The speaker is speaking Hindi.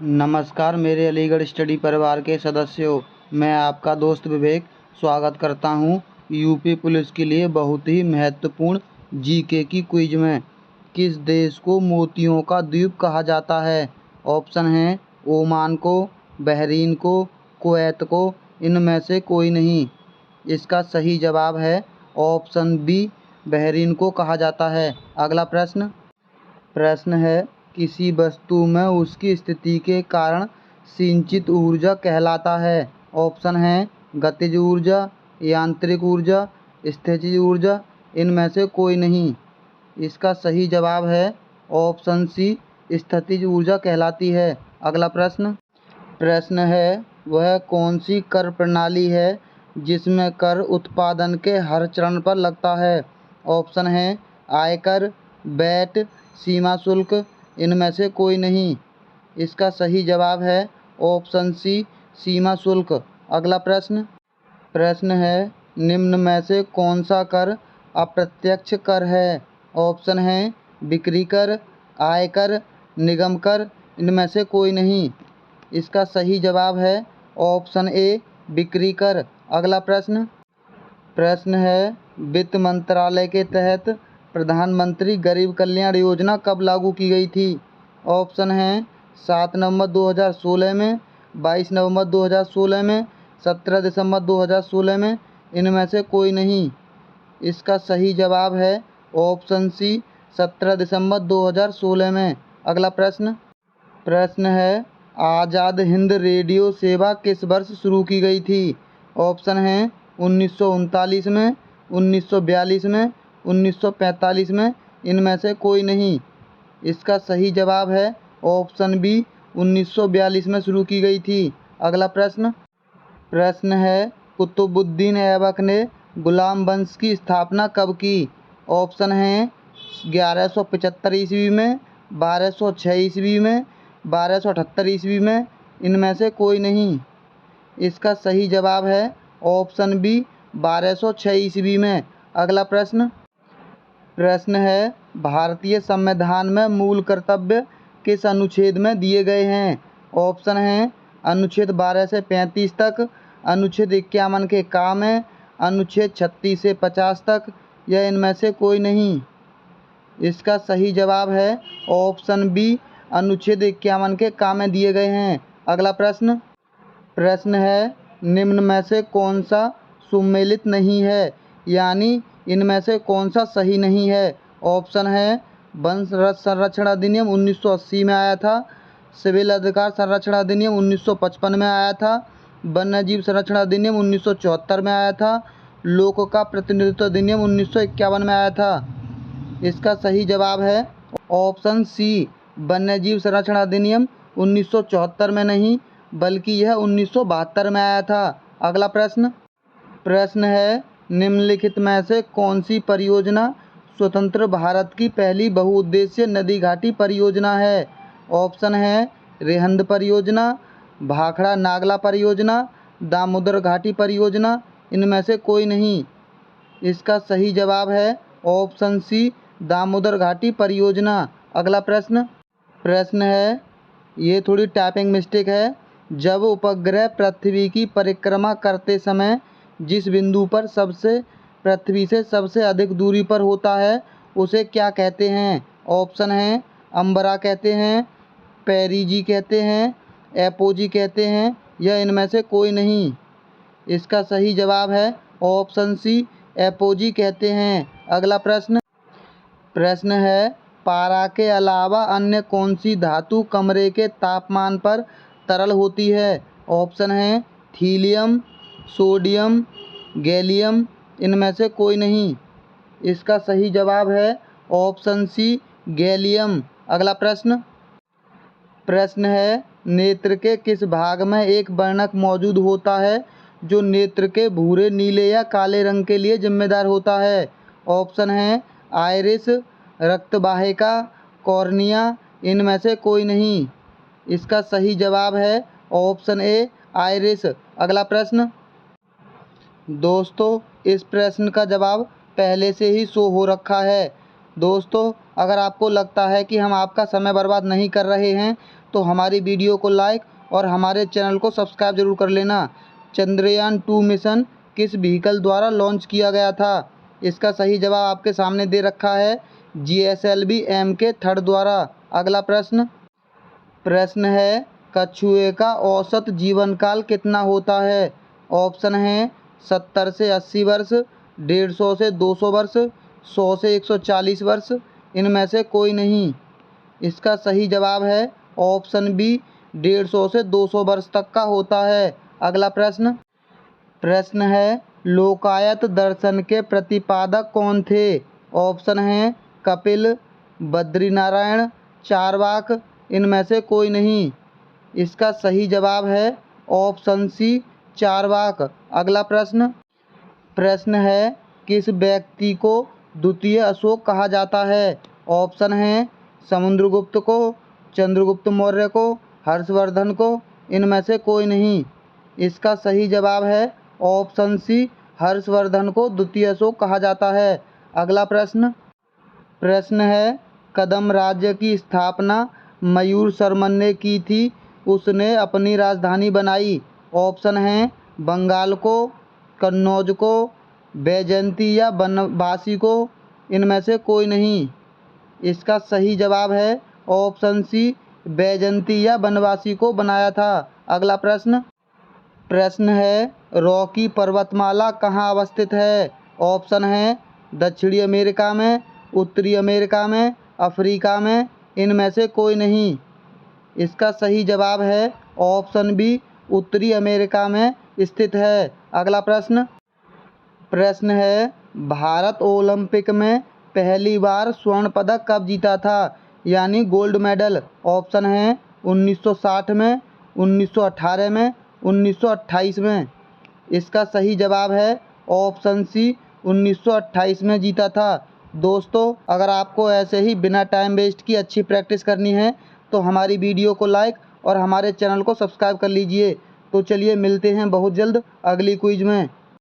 नमस्कार मेरे अलीगढ़ स्टडी परिवार के सदस्यों, मैं आपका दोस्त विवेक स्वागत करता हूं यूपी पुलिस के लिए बहुत ही महत्वपूर्ण जीके की क्विज में। किस देश को मोतियों का द्वीप कहा जाता है? ऑप्शन हैं ओमान को, बहरीन को, कुवैत को, इनमें से कोई नहीं। इसका सही जवाब है ऑप्शन बी, बहरीन को कहा जाता है। अगला प्रश्न है, किसी वस्तु में उसकी स्थिति के कारण संचित ऊर्जा कहलाता है? ऑप्शन है गतिज ऊर्जा, यांत्रिक ऊर्जा, स्थितिज ऊर्जा, इनमें से कोई नहीं। इसका सही जवाब है ऑप्शन सी, स्थितिज ऊर्जा कहलाती है। अगला प्रश्न है, वह कौन सी कर प्रणाली है जिसमें कर उत्पादन के हर चरण पर लगता है? ऑप्शन है आयकर, वैट, सीमा शुल्क, इनमें से कोई नहीं। इसका सही जवाब है ऑप्शन सी, सीमा शुल्क। अगला प्रश्न है, निम्न में से कौन सा कर अप्रत्यक्ष कर है? ऑप्शन है बिक्री कर, आयकर, निगम कर, इनमें से कोई नहीं। इसका सही जवाब है ऑप्शन ए, बिक्री कर। अगला प्रश्न है, वित्त मंत्रालय के तहत प्रधानमंत्री गरीब कल्याण योजना कब लागू की गई थी? ऑप्शन हैं 7 नवंबर 2016 में, 22 नवंबर 2016 में, 17 दिसंबर 2016 में, इनमें से कोई नहीं। इसका सही जवाब है ऑप्शन सी, 17 दिसंबर 2016 में। अगला प्रश्न है, आज़ाद हिंद रेडियो सेवा किस वर्ष शुरू की गई थी? ऑप्शन हैं 1939 में, 1942 में, 1945 में, इनमें से कोई नहीं। इसका सही जवाब है ऑप्शन बी, 1942 में शुरू की गई थी। अगला प्रश्न है, कुतुबुद्दीन ऐबक ने गुलाम वंश की स्थापना कब की? ऑप्शन हैं 1175 ईस्वी में, 1206 ईस्वी में, 1278 ईस्वी में, इनमें से कोई नहीं। इसका सही जवाब है ऑप्शन बी, 1206 ईस्वी में। अगला प्रश्न है, भारतीय संविधान में मूल कर्तव्य किस अनुच्छेद में दिए गए हैं? ऑप्शन हैं अनुच्छेद 12 से 35 तक, अनुच्छेद 51 के काम है, अनुच्छेद 36 से 50 तक, या इनमें से कोई नहीं। इसका सही जवाब है ऑप्शन बी, अनुच्छेद 51 के काम में दिए गए हैं। अगला प्रश्न है, निम्न में से कौन सा सुमेलित नहीं है, यानी इनमें से कौन सा सही नहीं है? ऑप्शन है वन संरक्षण अधिनियम 1980 में आया था, सिविल अधिकार संरक्षण अधिनियम 1955 में आया था, वन्यजीव संरक्षण अधिनियम 1974 में आया था, लोक का प्रतिनिधित्व अधिनियम 1951 में आया था। इसका सही जवाब है ऑप्शन सी, वन्यजीव संरक्षण अधिनियम 1974 में नहीं, बल्कि यह 1972 में आया था। अगला प्रश्न है, निम्नलिखित में से कौन सी परियोजना स्वतंत्र भारत की पहली बहुउद्देशीय नदी घाटी परियोजना है? ऑप्शन है रेहंद परियोजना, भाखड़ा नागला परियोजना, दामोदर घाटी परियोजना, इनमें से कोई नहीं। इसका सही जवाब है ऑप्शन सी, दामोदर घाटी परियोजना। अगला प्रश्न है, ये थोड़ी टाइपिंग मिस्टेक है। जब उपग्रह पृथ्वी की परिक्रमा करते समय जिस बिंदु पर पृथ्वी से सबसे अधिक दूरी पर होता है उसे क्या कहते हैं? ऑप्शन हैं अंबरा कहते हैं, पेरिजी कहते हैं, एपोजी कहते हैं, या इनमें से कोई नहीं। इसका सही जवाब है ऑप्शन सी, एपोजी कहते हैं। अगला प्रश्न है, पारा के अलावा अन्य कौन सी धातु कमरे के तापमान पर तरल होती है? ऑप्शन हैं थीलियम, सोडियम, गैलियम, इनमें से कोई नहीं। इसका सही जवाब है ऑप्शन सी, गैलियम। अगला प्रश्न है, नेत्र के किस भाग में एक वर्णक मौजूद होता है जो नेत्र के भूरे, नीले या काले रंग के लिए जिम्मेदार होता है? ऑप्शन हैं आइरिस, रक्तवाहिका, कॉर्निया, इनमें से कोई नहीं। इसका सही जवाब है ऑप्शन ए, आइरिस। अगला दोस्तों, इस प्रश्न का जवाब पहले से ही शो हो रखा है। दोस्तों, अगर आपको लगता है कि हम आपका समय बर्बाद नहीं कर रहे हैं तो हमारी वीडियो को लाइक और हमारे चैनल को सब्सक्राइब जरूर कर लेना। चंद्रयान 2 मिशन किस व्हीकल द्वारा लॉन्च किया गया था? इसका सही जवाब आपके सामने दे रखा है, GSLV Mk-3 द्वारा। अगला प्रश्न है, कछुए का औसत जीवन काल कितना होता है? ऑप्शन है 70 से 80 वर्ष, 150 से 200 वर्ष, 100 से 140 वर्ष, इनमें से कोई नहीं। इसका सही जवाब है ऑप्शन बी, 150 से 200 वर्ष तक का होता है। अगला प्रश्न है, लोकायत दर्शन के प्रतिपादक कौन थे? ऑप्शन है कपिल, बद्रीनारायण, चारवाक, इनमें से कोई नहीं। इसका सही जवाब है ऑप्शन सी, चारवाक। अगला प्रश्न है, किस व्यक्ति को द्वितीय अशोक कहा जाता है? ऑप्शन है समुद्रगुप्त को, चंद्रगुप्त मौर्य को, हर्षवर्धन को, इनमें से कोई नहीं। इसका सही जवाब है ऑप्शन सी, हर्षवर्धन को द्वितीय अशोक कहा जाता है। अगला प्रश्न है, कदम राज्य की स्थापना मयूर शर्मन ने की थी, उसने अपनी राजधानी बनाई। ऑप्शन है बंगाल को, कन्नौज को, बैजयंती या बनवासी को, इनमें से कोई नहीं। इसका सही जवाब है ऑप्शन सी, बैजयंती या बनवासी को बनाया था। अगला प्रश्न है, रॉकी पर्वतमाला कहाँ अवस्थित है? ऑप्शन है दक्षिणी अमेरिका में, उत्तरी अमेरिका में, अफ्रीका में, इनमें से कोई नहीं। इसका सही जवाब है ऑप्शन बी, उत्तरी अमेरिका में स्थित है। अगला प्रश्न है, भारत ओलंपिक में पहली बार स्वर्ण पदक कब जीता था, यानी गोल्ड मेडल? ऑप्शन है 1960 में, 1918 में, 1928 में। इसका सही जवाब है ऑप्शन सी, 1928 में जीता था। दोस्तों, अगर आपको ऐसे ही बिना टाइम वेस्ट की अच्छी प्रैक्टिस करनी है तो हमारी वीडियो को लाइक और हमारे चैनल को सब्सक्राइब कर लीजिए। तो चलिए मिलते हैं बहुत जल्द अगली क्विज में।